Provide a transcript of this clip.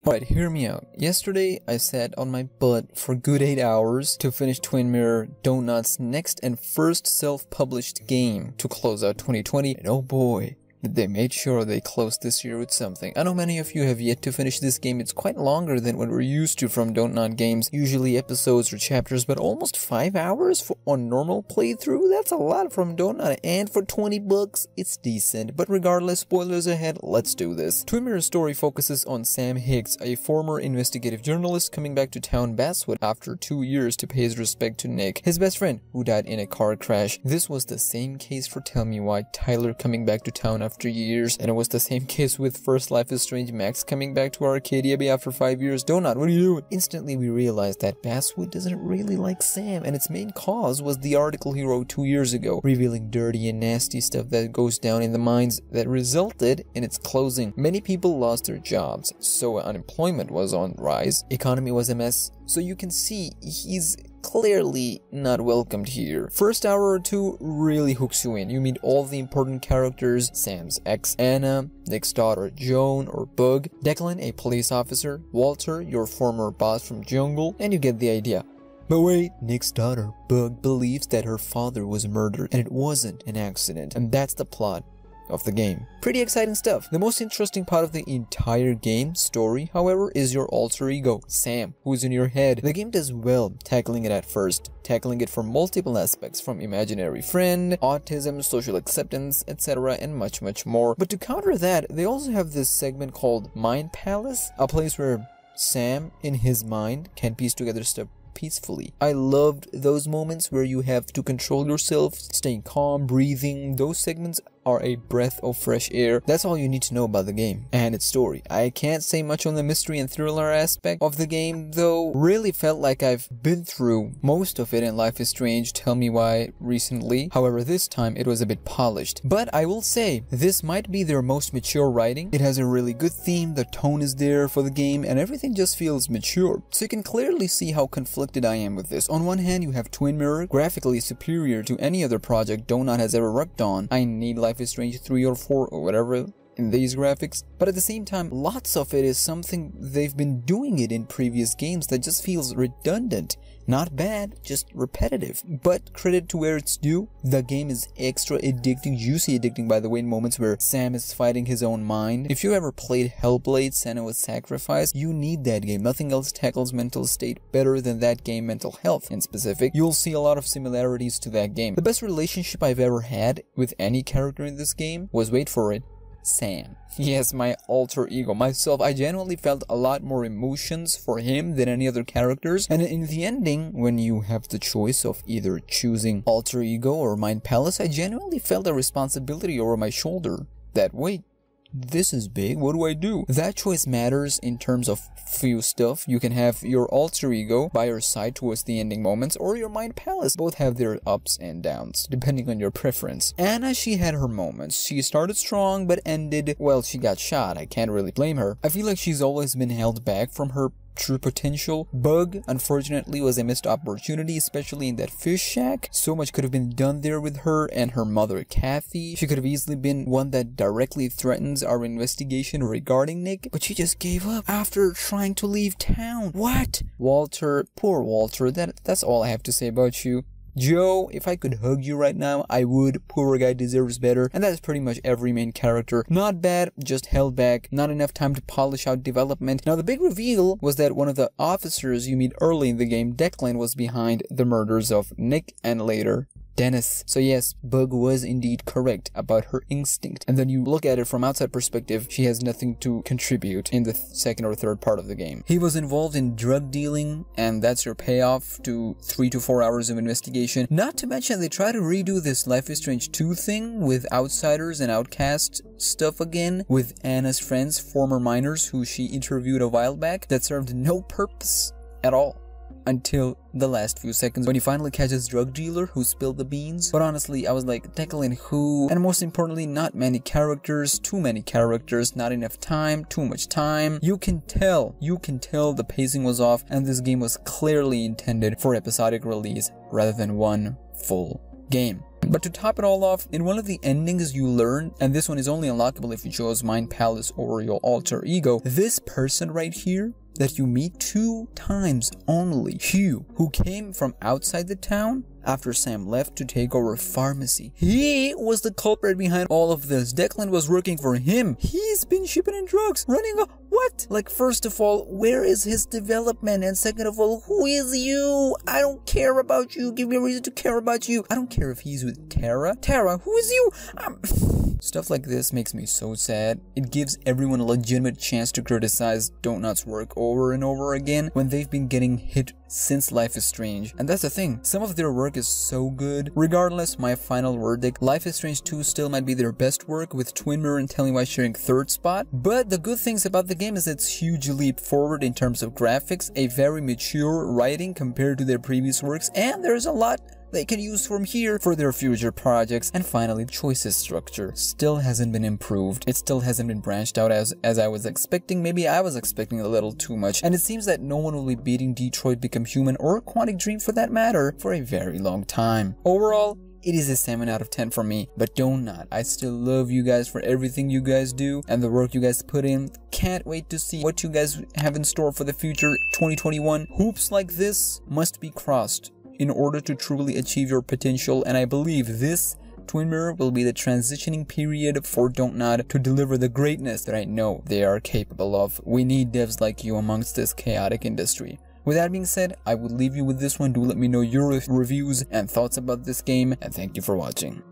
Alright, hear me out. Yesterday, I sat on my butt for good 8 hours to finish Twin Mirror Donut's next and first self-published game to close out 2020, and oh boy, they made sure they closed this year with something. I know many of you have yet to finish this game. It's quite longer than what we're used to from Dontnod games, usually episodes or chapters, but almost 5 hours for on normal playthrough? That's a lot from Dontnod, and for 20 bucks, it's decent. But regardless, spoilers ahead, let's do this. Twin Mirror's story focuses on Sam Higgs, a former investigative journalist coming back to town Basswood after 2 years to pay his respect to Nick, his best friend, who died in a car crash. This was the same case for Tell Me Why, Tyler coming back to town after years, and it was the same case with First Life is Strange Max coming back to Arcadia Bay after 5 years. Donut, what are you doing? Instantly we realized that Basswood doesn't really like Sam, and its main cause was the article he wrote 2 years ago, revealing dirty and nasty stuff that goes down in the mines that resulted in its closing. Many people lost their jobs, so unemployment was on rise, economy was a mess, so you can see he's clearly not welcomed here. First hour or two really hooks you in. You meet all the important characters: Sam's ex Anna, Nick's daughter Joan or Bug, Declan, a police officer, Walter, your former boss from Jungle, and you get the idea. But wait, Nick's daughter, Bug, believes that her father was murdered and it wasn't an accident, and that's the plot of the game. Pretty exciting stuff. The most interesting part of the entire game story, however, is your alter ego, Sam, who's in your head. The game does well tackling it at first, tackling it from multiple aspects, from imaginary friend, autism, social acceptance, etc., and much more. But to counter that, they also have this segment called Mind Palace, a place where Sam, in his mind, can piece together stuff peacefully. I loved those moments where you have to control yourself, staying calm, breathing. Those segments are a breath of fresh air. That's all you need to know about the game and its story. I can't say much on the mystery and thriller aspect of the game, though. Really felt like I've been through most of it in Life is Strange Tell Me Why recently. However, this time it was a bit polished. But I will say, this might be their most mature writing. It has a really good theme, the tone is there for the game, and everything just feels mature. So you can clearly see how conflicted I am with this. On one hand, you have Twin Mirror, graphically superior to any other project Dontnod has ever worked on. I need Life is Strange 3 or 4 or whatever in these graphics, but at the same time, lots of it is something they've been doing it in previous games that just feels redundant. Not bad, just repetitive. But credit to where it's due, the game is extra addicting, juicy addicting by the way, in moments where Sam is fighting his own mind. If you ever played Hellblade: Senua's Sacrifice, you need that game. Nothing else tackles mental state better than that game, mental health in specific. You'll see a lot of similarities to that game. The best relationship I've ever had with any character in this game was, wait for it, Sam. Yes, my alter ego, myself. I genuinely felt a lot more emotions for him than any other characters, and in the ending, when you have the choice of either choosing alter ego or Mind Palace, I genuinely felt a responsibility over my shoulder that, wait, this is big, what do I do? That choice matters in terms of few stuff. You can have your alter ego by your side towards the ending moments, or your Mind Palace. Both have their ups and downs, depending on your preference. Anna, she had her moments. She started strong, but ended, well, she got shot. I can't really blame her. I feel like she's always been held back from her true potential. Bug, unfortunately, was a missed opportunity, especially in that fish shack. So much could have been done there with her and her mother, Kathy. She could have easily been one that directly threatens our investigation regarding Nick, but she just gave up after trying to leave town. What? Walter, poor Walter, that's all I have to say about you. Joe, if I could hug you right now, I would. Poor guy deserves better. And that is pretty much every main character. Not bad, just held back. Not enough time to polish out development. Now, the big reveal was that one of the officers you meet early in the game, Declan, was behind the murders of Nick and later Dennis. So yes, Bug was indeed correct about her instinct. And then you look at it from outside perspective, she has nothing to contribute in the second or third part of the game. He was involved in drug dealing, and that's your payoff to 3 to 4 hours of investigation. Not to mention they try to redo this Life is Strange 2 thing with outsiders and outcast stuff again, with Anna's friends, former minors who she interviewed a while back, that served no purpose at all until the last few seconds when he finally catches drug dealer who spilled the beans. But honestly, I was like, Declan who? And most importantly, not many characters, too many characters, not enough time, too much time. You can tell the pacing was off, and this game was clearly intended for episodic release rather than one full game. But to top it all off, in one of the endings you learn, and this one is only unlockable if you chose Mind Palace or your alter ego, this person right here that you meet 2 times only, Hugh, who came from outside the town after Sam left to take over a pharmacy. He was the culprit behind all of this. Declan was working for him. He's been shipping in drugs, running a what? Like, first of all, where is his development? And second of all, who is you? I don't care about you. Give me a reason to care about you. I don't care if he's with Tara. Tara, who is you? Stuff like this makes me so sad. It gives everyone a legitimate chance to criticize Don'tnod's work over and over again when they've been getting hit since Life is Strange. And that's the thing, some of their work is so good. Regardless, my final verdict, Life is Strange 2 still might be their best work, with Twin Mirror and Tellingwise sharing 3rd spot. But the good things about the game is its huge leap forward in terms of graphics, a very mature writing compared to their previous works, and there's a lot they can use from here for their future projects. And finally, choices structure still hasn't been improved. It still hasn't been branched out as I was expecting. Maybe I was expecting a little too much, and it seems that no one will be beating Detroit Become Human, or Quantic Dream for that matter, for a very long time. Overall, it is a 7 out of 10 for me, but Don'tnod, I still love you guys for everything you guys do and the work you guys put in. Can't wait to see what you guys have in store for the future 2021. Hoops like this must be crossed in order to truly achieve your potential, and I believe this Twin Mirror will be the transitioning period for Don'tnod to deliver the greatness that I know they are capable of. We need devs like you amongst this chaotic industry. With that being said, I would leave you with this one. Do let me know your reviews and thoughts about this game, and thank you for watching.